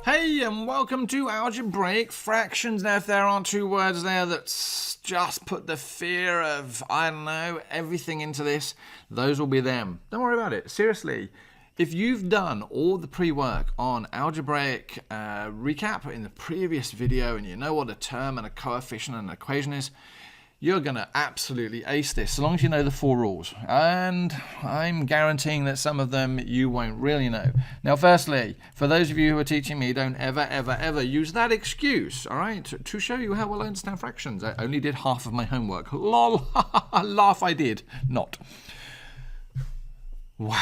Hey, and welcome to Algebraic Fractions. Now, if there aren't two words there that just put the fear of, I don't know, everything into this, those will be them. Don't worry about it. Seriously, if you've done all the pre-work on algebraic recap in the previous video and you know what a term and a coefficient and an equation is, you're going to absolutely ace this, so long as you know the 4 rules. And I'm guaranteeing that some of them you won't really know. Now, firstly, for those of you who are teaching me, don't ever use that excuse, all right, to show you how well I understand fractions. I only did half of my homework. Lol, laugh I did. Not. Wow.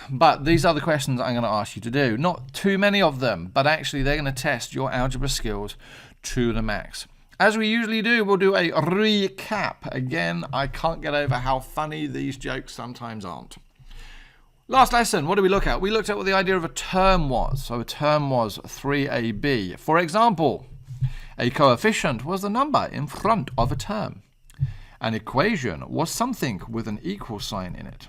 But these are the questions I'm going to ask you to do. Not too many of them, but actually they're going to test your algebra skills to the max. As we usually do, we'll do a recap. Again, I can't get over how funny these jokes sometimes aren't. Last lesson, what did we look at? We looked at what the idea of a term was. So a term was 3ab. For example, a coefficient was the number in front of a term. An equation was something with an equal sign in it.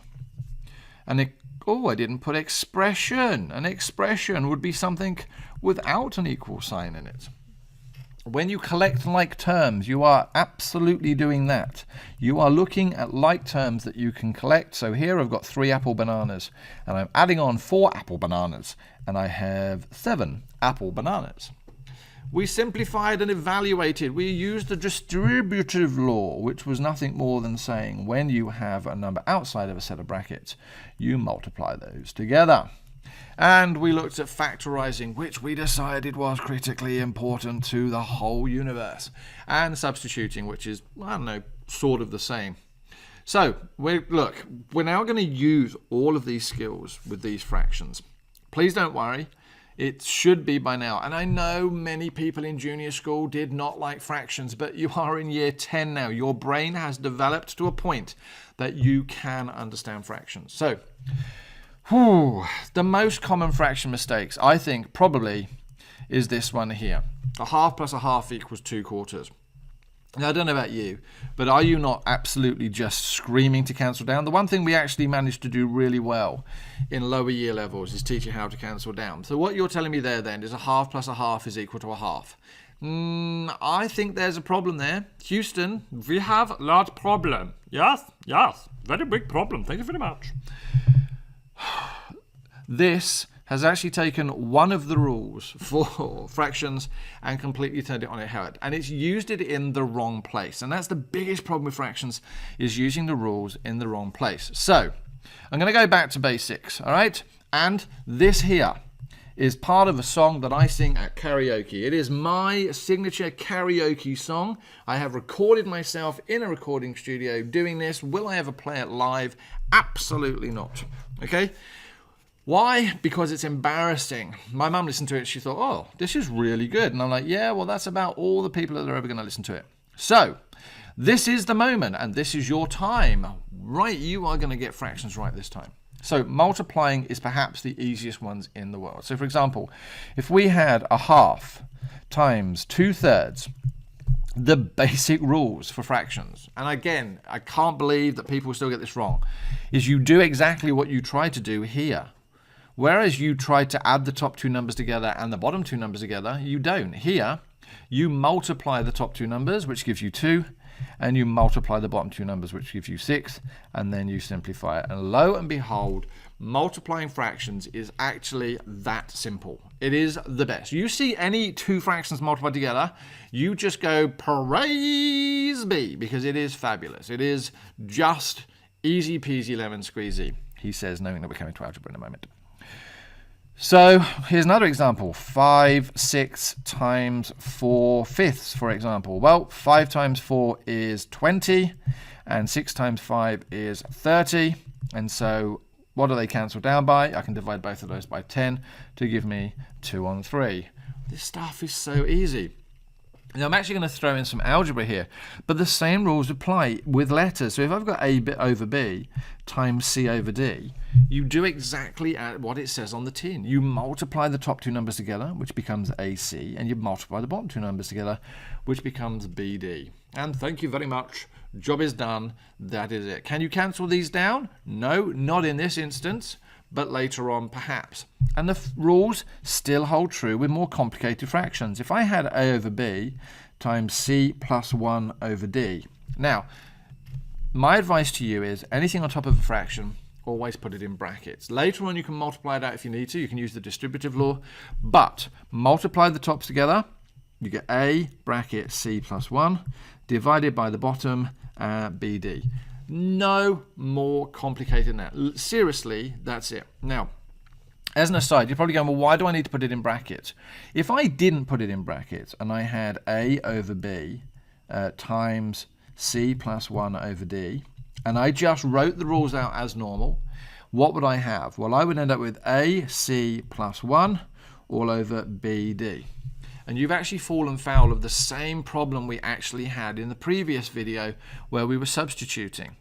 Oh, I didn't put expression. An expression would be something without an equal sign in it. When you collect like terms, you are absolutely doing that. You are looking at like terms that you can collect. So here I've got 3 apple bananas, and I'm adding on 4 apple bananas, and I have 7 apple bananas. We simplified and evaluated. We used the distributive law, which was nothing more than saying when you have a number outside of a set of brackets, you multiply those together. And we looked at factorizing, which we decided was critically important to the whole universe. And substituting, which is, I don't know, sort of the same. So, we're now going to use all of these skills with these fractions. Please don't worry. It should be by now. And I know many people in junior school did not like fractions, but you are in year 10 now. Your brain has developed to a point that you can understand fractions. So, the most common fraction mistakes, I think, probably is this one here. A half plus a half equals 2/4. Now, I don't know about you, but are you not absolutely just screaming to cancel down? The one thing we actually managed to do really well in lower year levels is teach you how to cancel down. So what you're telling me there then is a half plus a half is equal to a half. I think there's a problem there. Houston, we have a large problem. Yes, very big problem. Thank you very much. This has actually taken one of the rules for fractions and completely turned it on its head. And it's used it in the wrong place. And that's the biggest problem with fractions, is using the rules in the wrong place. So I'm going to go back to basics, all right? And this here is part of a song that I sing at karaoke. It is my signature karaoke song. I have recorded myself in a recording studio doing this. Will I ever play it live? Absolutely not. Okay? Why? Because it's embarrassing. My mum listened to it. She thought, oh, this is really good. And I'm like, yeah, well, that's about all the people that are ever going to listen to it. So this is the moment, and this is your time. Right, you are going to get fractions right this time. So multiplying is perhaps the easiest ones in the world. So for example, if we had a half times 2/3, the basic rules for fractions, and again, I can't believe that people still get this wrong, is you do exactly what you try to do here. Whereas you try to add the top 2 numbers together and the bottom 2 numbers together, you don't. Here, you multiply the top 2 numbers, which gives you 2, and you multiply the bottom 2 numbers, which gives you 6, and then you simplify it. And lo and behold, multiplying fractions is actually that simple. It is the best. You see any 2 fractions multiplied together, you just go, praise be, because it is fabulous. It is just easy peasy lemon squeezy, he says, knowing that we're coming to algebra in a moment. So here's another example. 5, 6 times 4/5, for example. Well, 5 times 4 is 20, and 6 times 5 is 30. And so what do they cancel down by? I can divide both of those by 10 to give me 2/3. This stuff is so easy. Now, I'm actually going to throw in some algebra here, but the same rules apply with letters. So if I've got A over B times C over D, you do exactly what it says on the tin. You multiply the top 2 numbers together, which becomes AC, and you multiply the bottom 2 numbers together, which becomes BD. And thank you very much. Job is done. That is it. Can you cancel these down? No, not in this instance, but later on perhaps. And the rules still hold true with more complicated fractions. If I had a over b times c plus 1 over d. Now, my advice to you is anything on top of a fraction, always put it in brackets. Later on you can multiply it out if you need to. You can use the distributive law. But multiply the tops together. You get a bracket c plus 1 divided by the bottom bd. No more complicated than that. Seriously, that's it. Now, as an aside, you're probably going, well, why do I need to put it in brackets? If I didn't put it in brackets and I had a over b times c plus 1 over d, and I just wrote the rules out as normal, what would I have? Well, I would end up with ac plus 1 all over bd. And you've actually fallen foul of the same problem we actually had in the previous video where we were substituting.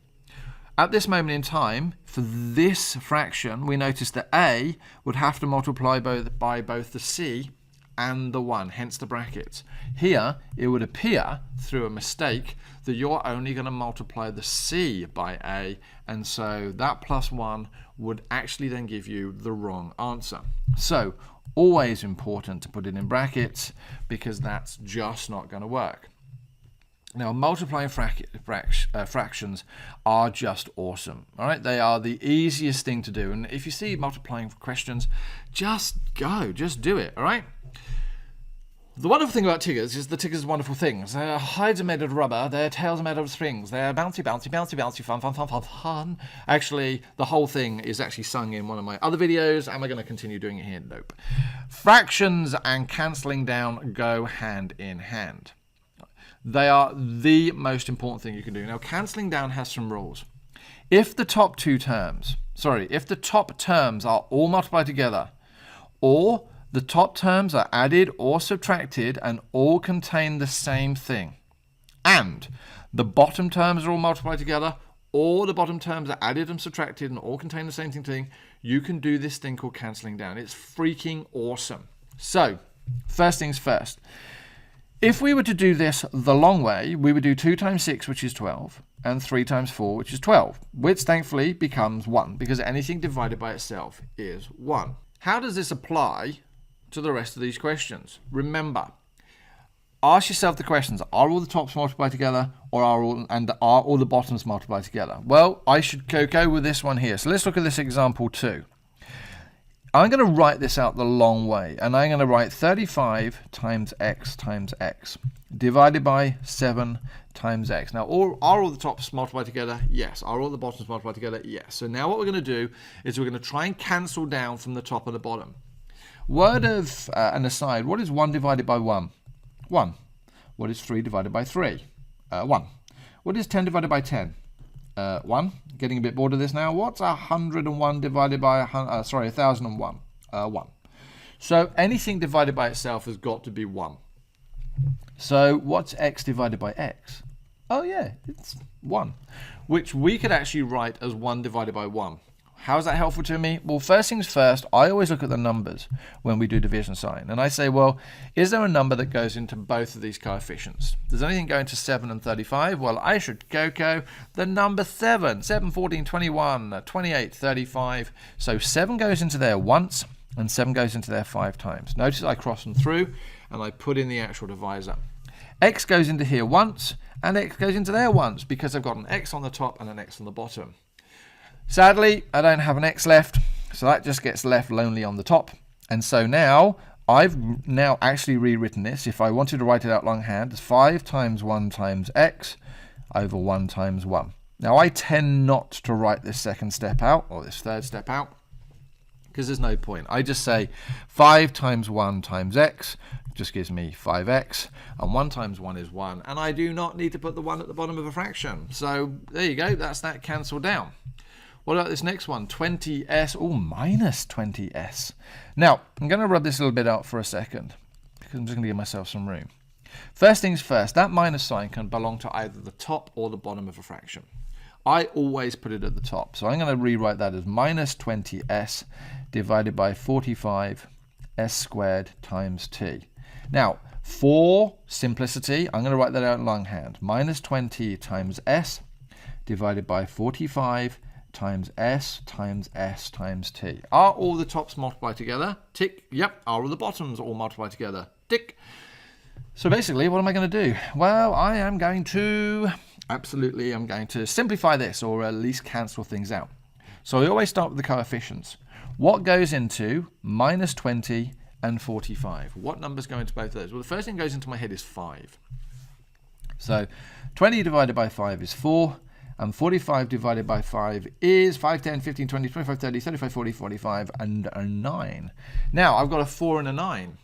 At this moment in time, for this fraction, we noticed that a would have to multiply by both the c and the 1, hence the brackets. Here, it would appear, through a mistake, that you're only going to multiply the c by a, and so that plus 1 would actually then give you the wrong answer. So, always important to put it in brackets, because that's just not going to work. Now, multiplying fractions are just awesome. All right, they are the easiest thing to do. And if you see multiplying questions, just go, just do it. All right. The wonderful thing about Tiggers is the Tiggers are wonderful things. Their hides are made of rubber, their tails are made of springs. They're bouncy, bouncy, bouncy, bouncy, fun, fun, fun, fun, fun. Actually, the whole thing is actually sung in one of my other videos. Am I going to continue doing it here? Nope. Fractions and cancelling down go hand in hand. They are the most important thing you can do. Now, cancelling down has some rules. If the top terms are all multiplied together, or the top terms are added or subtracted and all contain the same thing, and the bottom terms are all multiplied together, or the bottom terms are added and subtracted and all contain the same thing, you can do this thing called cancelling down. It's freaking awesome. So, first things first. If we were to do this the long way, we would do 2 times 6, which is 12, and 3 times 4, which is 12, which thankfully becomes 1, because anything divided by itself is 1. How does this apply to the rest of these questions? Remember, ask yourself the questions, are all the tops multiplied together, or are all the bottoms multiplied together? Well, I should go with this one here. So let's look at this example 2. I'm going to write this out the long way, and I'm going to write 35 times x divided by 7 times x. Now, are all the tops multiplied together? Yes. Are all the bottoms multiplied together? Yes. So now what we're going to do is we're going to try and cancel down from the top and the bottom. Word of an aside, what is 1 divided by 1? 1. What is 3 divided by 3? 1. What is 10 divided by 10? 1. Getting a bit bored of this now. What's 101 divided by 1001? 1. So anything divided by itself has got to be 1. So what's x divided by x? Oh yeah, it's 1, which we could actually write as 1 divided by 1. How is that helpful to me? Well, first things first, I always look at the numbers when we do division sign. And I say, well, is there a number that goes into both of these coefficients? Does anything go into 7 and 35? Well, I should go the number 7. 7, 14, 21, 28, 35. So 7 goes into there once, and 7 goes into there 5 times. Notice I cross them through, and I put in the actual divisor. X goes into here once, and X goes into there once, because I've got an X on the top and an X on the bottom. Sadly, I don't have an x left, so that just gets left lonely on the top. And so now, I've actually rewritten this. If I wanted to write it out longhand, it's 5 times 1 times x over 1 times 1. Now, I tend not to write this second step out, or this third step out, because there's no point. I just say 5 times 1 times x just gives me 5x, and 1 times 1 is 1, and I do not need to put the 1 at the bottom of a fraction. So there you go, that's that cancelled down. What about this next one? 20s, minus 20s. Now, I'm going to rub this a little bit out for a second, because I'm just going to give myself some room. First things first, that minus sign can belong to either the top or the bottom of a fraction. I always put it at the top, so I'm going to rewrite that as minus 20s divided by 45s squared times t. Now, for simplicity, I'm going to write that out in longhand. Minus 20 times s divided by 45 times s times s times t. Are all the tops multiplied together? Tick. Yep. Are all the bottoms all multiplied together? Tick. So basically, what am I going to do? Well, I'm going to simplify this, or at least cancel things out. So I always start with the coefficients. What goes into minus 20 and 45? What numbers go into both of those? Well, the first thing that goes into my head is 5. So 20 divided by 5 is 4. And 45 divided by 5 is 5, 10, 15, 20, 25, 30, 35, 40, 45, and a 9. Now, I've got a 4 and a 9.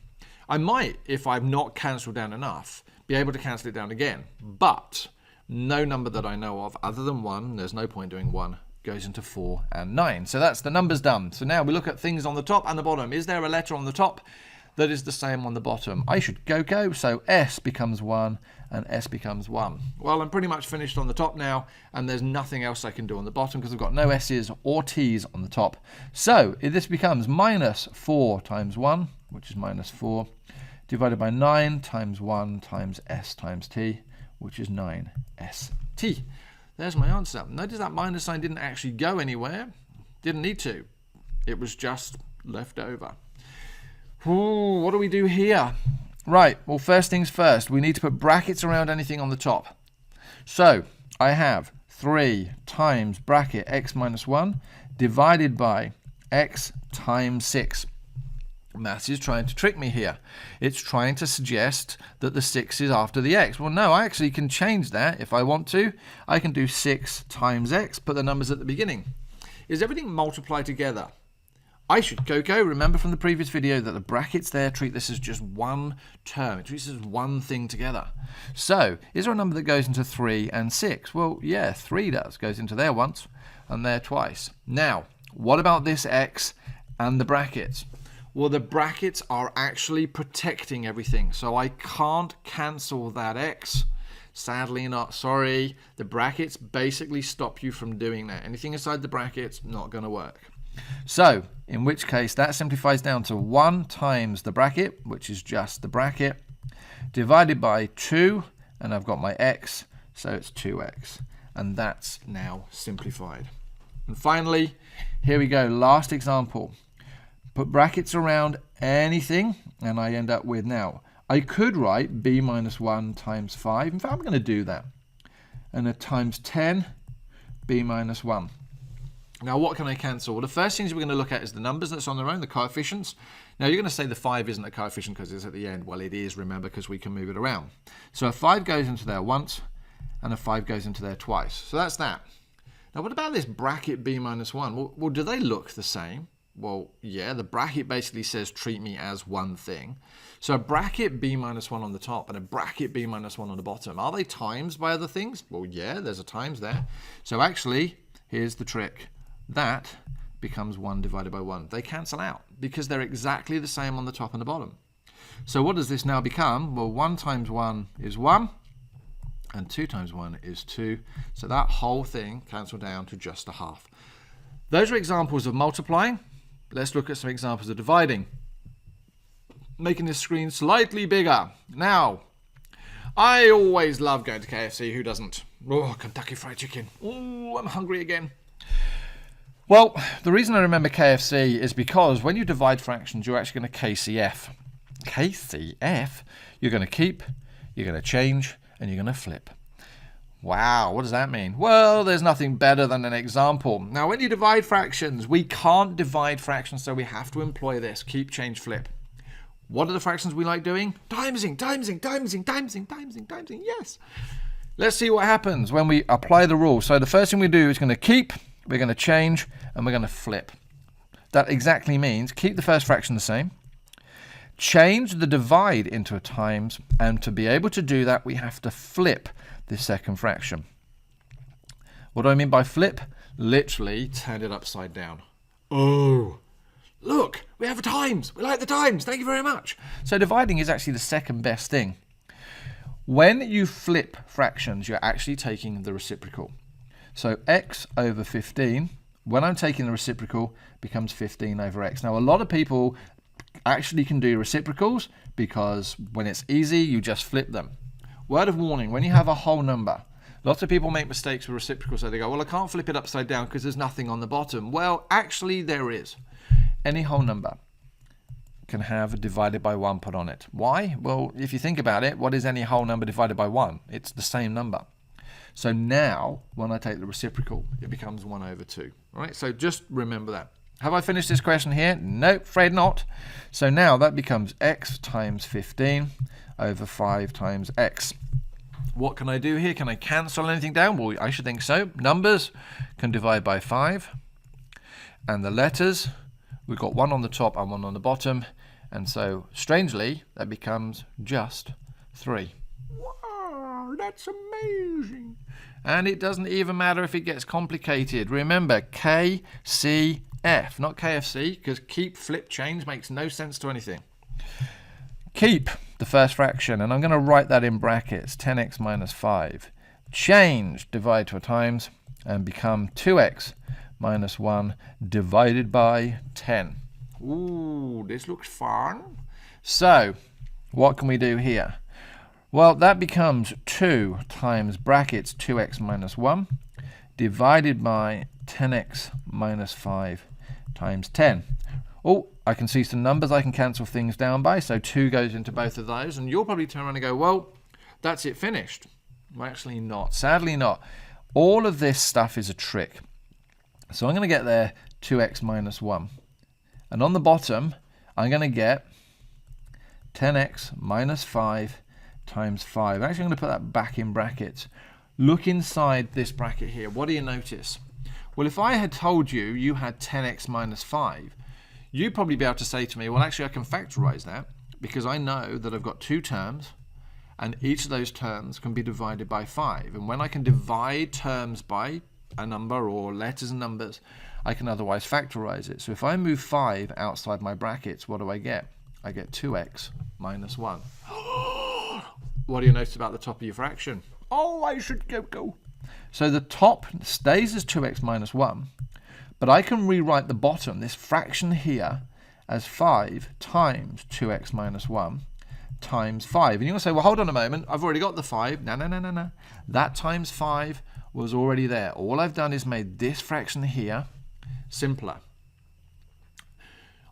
I might, if I've not cancelled down enough, be able to cancel it down again. But no number that I know of, other than 1, there's no point doing 1, goes into 4 and 9. So that's the numbers done. So now we look at things on the top and the bottom. Is there a letter on the top that is the same on the bottom? I should go. So S becomes 1 and S becomes 1. Well, I'm pretty much finished on the top now, and there's nothing else I can do on the bottom because I've got no S's or T's on the top. So this becomes minus 4 times 1, which is minus 4, divided by 9 times 1 times S times T, which is 9ST. There's my answer. Notice that minus sign didn't actually go anywhere. Didn't need to. It was just left over. Ooh, what do we do here? Right, well, first things first, we need to put brackets around anything on the top. So I have 3 times bracket x minus 1 divided by x times 6. Maths is trying to trick me here. It's trying to suggest that the 6 is after the x. Well, no, I actually can change that if I want to. I can do 6 times x, put the numbers at the beginning. Is everything multiplied together? I should go. Remember from the previous video that the brackets there treat this as just one term. It treats this as one thing together. So, is there a number that goes into 3 and 6? Well, yeah, 3 does. Goes into there once and there twice. Now, what about this x and the brackets? Well, the brackets are actually protecting everything. So I can't cancel that x. Sadly not. Sorry. The brackets basically stop you from doing that. Anything inside the brackets, not going to work. So, in which case, that simplifies down to 1 times the bracket, which is just the bracket, divided by 2, and I've got my x, so it's 2x. And that's now simplified. And finally, here we go, last example. Put brackets around anything, and I end up with now, I could write b minus 1 times 5. In fact, I'm going to do that. And a times 10, b minus 1. Now, what can I cancel? Well, the first things we're going to look at is the numbers that's on their own, the coefficients. Now, you're going to say the 5 isn't a coefficient because it's at the end. Well, it is, remember, because we can move it around. So a 5 goes into there once, and a 5 goes into there twice. So that's that. Now, what about this bracket b minus 1? Well, do they look the same? Well, yeah, the bracket basically says treat me as one thing. So a bracket b minus 1 on the top and a bracket b minus 1 on the bottom. Are they times by other things? Well, yeah, there's a times there. So actually, here's the trick. That becomes 1 divided by 1. They cancel out because they're exactly the same on the top and the bottom. So what does this now become? Well, 1 times 1 is 1, and 2 times 1 is 2. So that whole thing cancels down to just a half. Those are examples of multiplying. Let's look at some examples of dividing. Making this screen slightly bigger. Now, I always love going to KFC. Who doesn't? Oh, Kentucky Fried Chicken. Oh, I'm hungry again. Well, the reason I remember KFC is because when you divide fractions, you're actually going to KCF. KCF? You're going to keep, you're going to change, and you're going to flip. Wow, what does that mean? Well, there's nothing better than an example. Now, when you divide fractions, we can't divide fractions, so we have to employ this. Keep, change, flip. What are the fractions we like doing? Timesing. Yes. Let's see what happens when we apply the rule. So the first thing we do is going to keep, we're going to change, and we're going to flip. That exactly means keep the first fraction the same, change the divide into a times, and to be able to do that, we have to flip this second fraction. What do I mean by flip? Literally turn it upside down. Oh, look, we have a times. We like the times. Thank you very much. So dividing is actually the second best thing. When you flip fractions, you're actually taking the reciprocal. So x over 15, when I'm taking the reciprocal, becomes 15 over x. Now, a lot of people actually can do reciprocals because when it's easy, you just flip them. Word of warning, when you have a whole number, Lots of people make mistakes with reciprocals, so they go, well, I can't flip it upside down because there's nothing on the bottom. Well, actually there is. Any whole number can have divided by 1 put on it. Why? Well, if you think about it, what is any whole number divided by 1? It's the same number. So now, when I take the reciprocal, it becomes 1 over 2. All right, so just remember that. Have I finished this question here? Nope, afraid not. So now that becomes x times 15 over 5 times x. What can I do here? Can I cancel anything down? Well, I should think so. Numbers can divide by 5. And the letters, we've got 1 on the top and 1 on the bottom. And so, strangely, that becomes just 3. Wow, that's amazing. And it doesn't even matter if it gets complicated. Remember, KCF, not KFC, because keep, flip, change makes no sense to anything. Keep the first fraction, and I'm going to write that in brackets, 10x minus 5. Change, divide to a times, and become 2x minus 1 divided by 10. Ooh, this looks fun. So, what can we do here? Well, that becomes 2 times brackets 2x minus 1 divided by 10x minus 5 times 10. Oh, I can see some numbers I can cancel things down by, so 2 goes into both of those, and you'll probably turn around and go, well, that's it, finished. Well, actually not. Sadly not. All of this stuff is a trick. So I'm going to get there 2x minus 1. And on the bottom, I'm going to get 10x minus 5 times 5. Actually, I'm going to put that back in brackets. Look inside this bracket here. What do you notice? Well, if I had told you you had 10x minus 5, you'd probably be able to say to me, well, actually, I can factorize that because I know that I've got 2 terms, and each of those terms can be divided by 5. And when I can divide terms by a number or letters and numbers, I can otherwise factorize it. So if I move 5 outside my brackets, what do I get? I get 2x minus 1. What do you notice about the top of your fraction? Oh, I should go. So the top stays as 2x minus 1, but I can rewrite the bottom, this fraction here, as 5 times 2x minus 1 times 5. And you'll say, well, hold on a moment, I've already got the 5. No. That times 5 was already there. All I've done is made this fraction here simpler.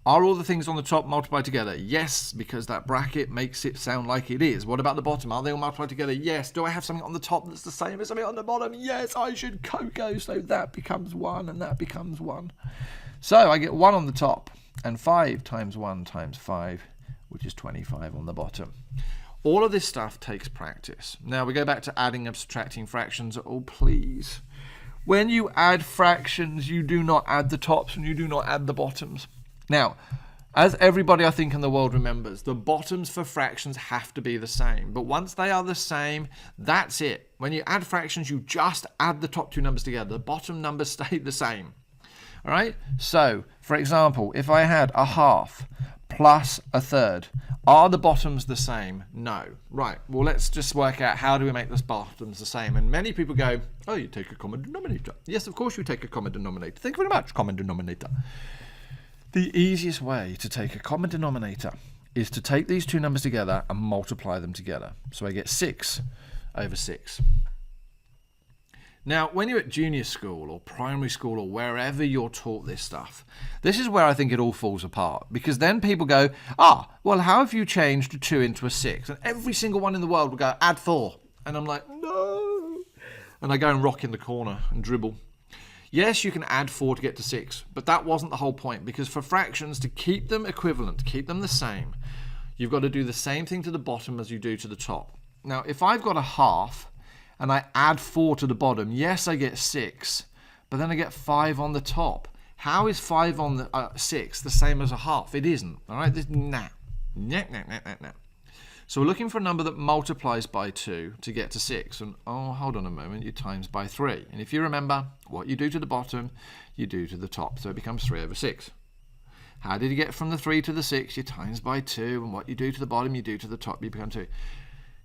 Are all the things on the top multiplied together? Yes, because that bracket makes it sound like it is. What about the bottom? Are they all multiplied together? Yes. Do I have something on the top that's the same as something on the bottom? Yes, I should go. So that becomes 1 and that becomes 1. So I get 1 on the top and 5 times 1 times 5, which is 25 on the bottom. All of this stuff takes practice. Now we go back to adding and subtracting fractions. Oh, please. When you add fractions, you do not add the tops and you do not add the bottoms. Now, as everybody I think in the world remembers, the bottoms for fractions have to be the same. But once they are the same, that's it. When you add fractions, you just add the top 2 numbers together. The bottom numbers stay the same. All right? So, for example, if I had a half plus a third, are the bottoms the same? No. Right. Well, let's just work out how do we make the bottoms the same. And many people go, oh, you take a common denominator. Yes, of course you take a common denominator. Thank you very much, common denominator. The easiest way to take a common denominator is to take these 2 numbers together and multiply them together. So I get 6 over 6. Now, when you're at junior school or primary school or wherever you're taught this stuff, this is where I think it all falls apart. Because then people go, well, how have you changed a 2 into a 6? And every single one in the world will go, add 4. And I'm like, no. And I go and rock in the corner and dribble. Yes, you can add 4 to get to 6, but that wasn't the whole point, because for fractions, to keep them equivalent, to keep them the same, you've got to do the same thing to the bottom as you do to the top. Now, if I've got a half and I add 4 to the bottom, yes, I get 6, but then I get 5 on the top. How is 5 on the 6 the same as a half? It isn't. All right? Nah. So we're looking for a number that multiplies by 2 to get to 6. And hold on a moment, you times by 3. And if you remember, what you do to the bottom, you do to the top. So it becomes 3 over 6. How did you get from the 3 to the 6? You times by 2. And what you do to the bottom, you do to the top, you become 2.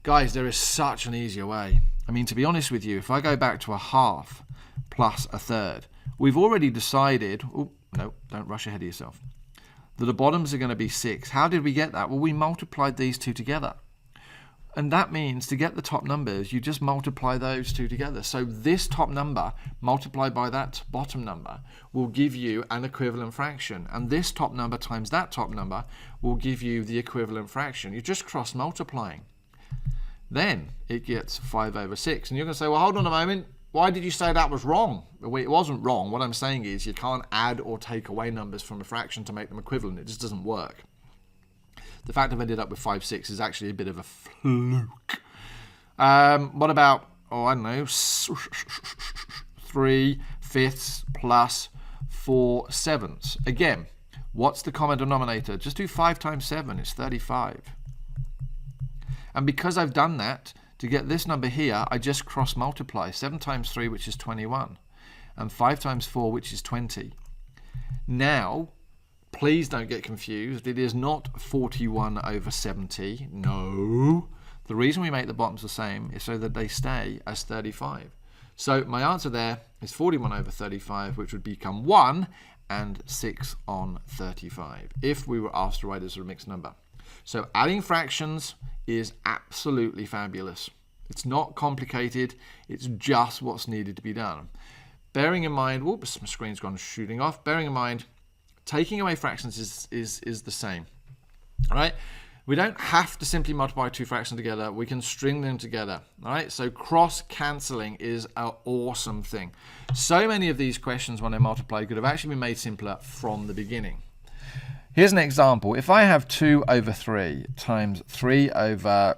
Guys, there is such an easier way. I mean, to be honest with you, if I go back to a half plus a third, we've already decided, no, don't rush ahead of yourself, that the bottoms are going to be 6. How did we get that? Well, we multiplied these 2 together. And that means to get the top numbers, you just multiply those two together. So this top number multiplied by that bottom number will give you an equivalent fraction. And this top number times that top number will give you the equivalent fraction. You're just cross multiplying. Then it gets 5 over 6. And you're going to say, well, hold on a moment. Why did you say that was wrong? Well, it wasn't wrong. What I'm saying is you can't add or take away numbers from a fraction to make them equivalent. It just doesn't work. The fact I've ended up with 5, 6 is actually a bit of a fluke. What about, I don't know, 3/5 plus 4/7. Again, what's the common denominator? Just do 5 times 7. It's 35. And because I've done that, to get this number here, I just cross multiply. 7 times 3, which is 21. And 5 times 4, which is 20. Now, please don't get confused. It is not 41 over 70. No. The reason we make the bottoms the same is so that they stay as 35. So my answer there is 41 over 35, which would become 1 and 6 on 35 if we were asked to write it as a mixed number. So adding fractions is absolutely fabulous. It's not complicated. It's just what's needed to be done. Bearing in mind, whoops, my screen's gone shooting off. Bearing in mind, taking away fractions is the same. All right? We don't have to simply multiply two fractions together. We can string them together. All right? So cross-cancelling is an awesome thing. So many of these questions, when they multiply, could have actually been made simpler from the beginning. Here's an example. If I have 2 over 3 times 3 over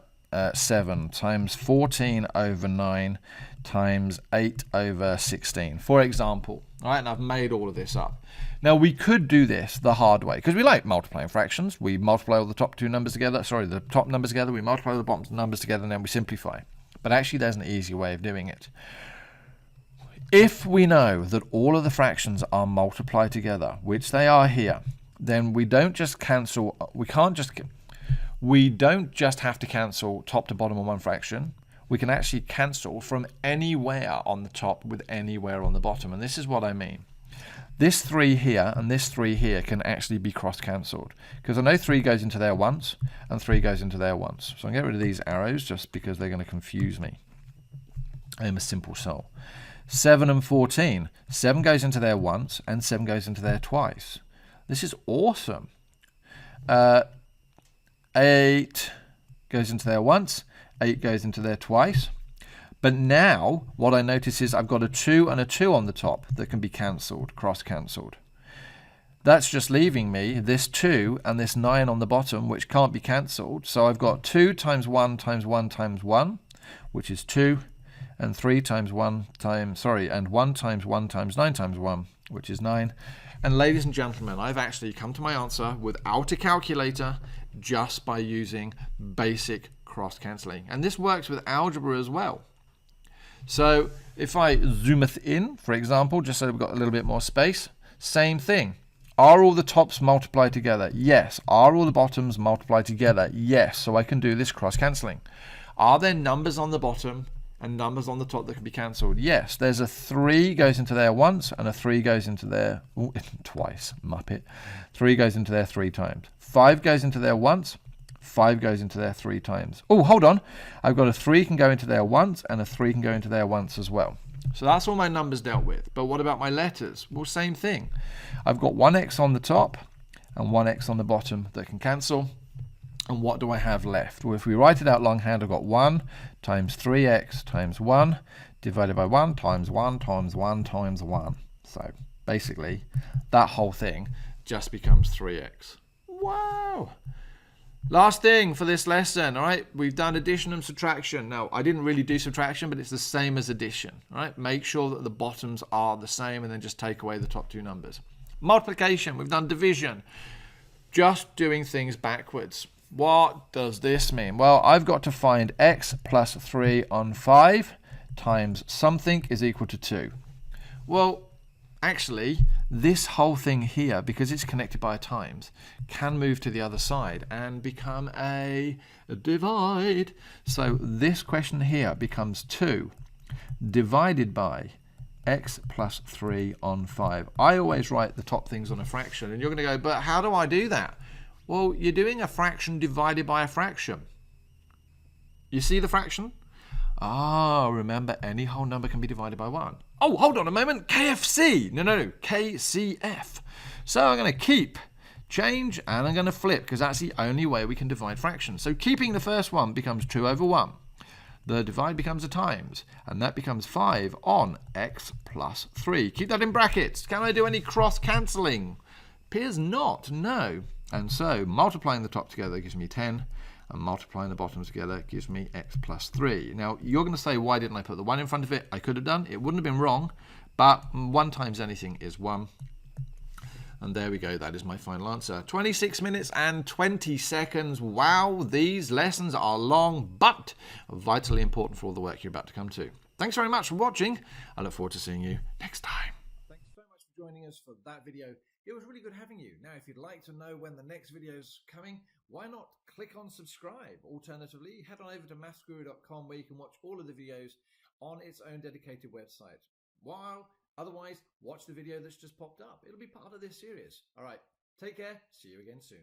7 times 14 over 9 times 8 over 16, for example. All right, and I've made all of this up. Now, we could do this the hard way, because we like multiplying fractions. We multiply all the top two numbers together, the top numbers together, we multiply the bottom numbers together, and then we simplify. But actually, there's an easier way of doing it. If we know that all of the fractions are multiplied together, which they are here, then we don't just cancel, we don't just have to cancel top to bottom on one fraction. We can actually cancel from anywhere on the top with anywhere on the bottom. And this is what I mean. This 3 here and this 3 here can actually be cross-cancelled. Because I know 3 goes into there once and 3 goes into there once. So I'll get rid of these arrows just because they're going to confuse me. I am a simple soul. 7 and 14. 7 goes into there once and 7 goes into there twice. This is awesome. 8 goes into there once. 8 goes into there twice. But now, what I notice is I've got a 2 and a 2 on the top that can be cancelled, cross-cancelled. That's just leaving me this 2 and this 9 on the bottom, which can't be cancelled. So I've got 2 times 1 times 1 times 1, which is 2, and 3 times 1 times, and 1 times 1 times 9 times 1, which is 9. And ladies and gentlemen, I've actually come to my answer without a calculator, just by using basic cross-cancelling. And this works with algebra as well. So if I zoometh in, for example, just so we've got a little bit more space, same thing. Are all the tops multiplied together? Yes. Are all the bottoms multiplied together? Yes. So I can do this cross-cancelling. Are there numbers on the bottom and numbers on the top that can be cancelled? Yes. There's a 3 goes into there once and a 3 goes into there twice. Muppet. 3 goes into there 3 times. 5 goes into there once. 5 goes into there 3 times. Oh, hold on. I've got a 3 can go into there once and a 3 can go into there once as well. So that's all my numbers dealt with. But what about my letters? Well, same thing. I've got 1x on the top and 1x on the bottom that can cancel. And what do I have left? Well, if we write it out longhand, I've got 1 times 3x times 1 divided by 1 times 1 times 1 times 1. So basically, that whole thing just becomes 3x. Wow! Last thing for this lesson, all right? We've done addition and subtraction. Now, I didn't really do subtraction, but it's the same as addition, all right? Make sure that the bottoms are the same and then just take away the top two numbers. Multiplication, we've done division. Just doing things backwards. What does this mean? Well, I've got to find x plus 3 on 5 times something is equal to 2. Well, actually, this whole thing here, because it's connected by a times, can move to the other side and become a divide. So this question here becomes 2 divided by x plus 3 on 5. I always write the top things on a fraction, and you're going to go, but how do I do that? Well, you're doing a fraction divided by a fraction. You see the fraction? Ah, remember, any whole number can be divided by 1. Oh, hold on a moment. KFC. No. KCF. So I'm going to keep, change, and I'm going to flip, because that's the only way we can divide fractions. So keeping the first one becomes 2 over 1. The divide becomes a times, and that becomes 5 on x plus 3. Keep that in brackets. Can I do any cross-cancelling? Appears not, no. And so multiplying the top together gives me 10, and multiplying the bottoms together gives me x plus 3. Now, you're going to say, why didn't I put the 1 in front of it? I could have done. It wouldn't have been wrong, but 1 times anything is 1. And there we go. That is my final answer. 26 minutes and 20 seconds. Wow, these lessons are long, but vitally important for all the work you're about to come to. Thanks very much for watching. I look forward to seeing you next time. Thanks so much for joining us for that video. It was really good having you. Now, if you'd like to know when the next video is coming, why not click on subscribe? Alternatively, head on over to mathsguru.com where you can watch all of the videos on its own dedicated website. Otherwise, watch the video that's just popped up. It'll be part of this series. All right, take care. See you again soon.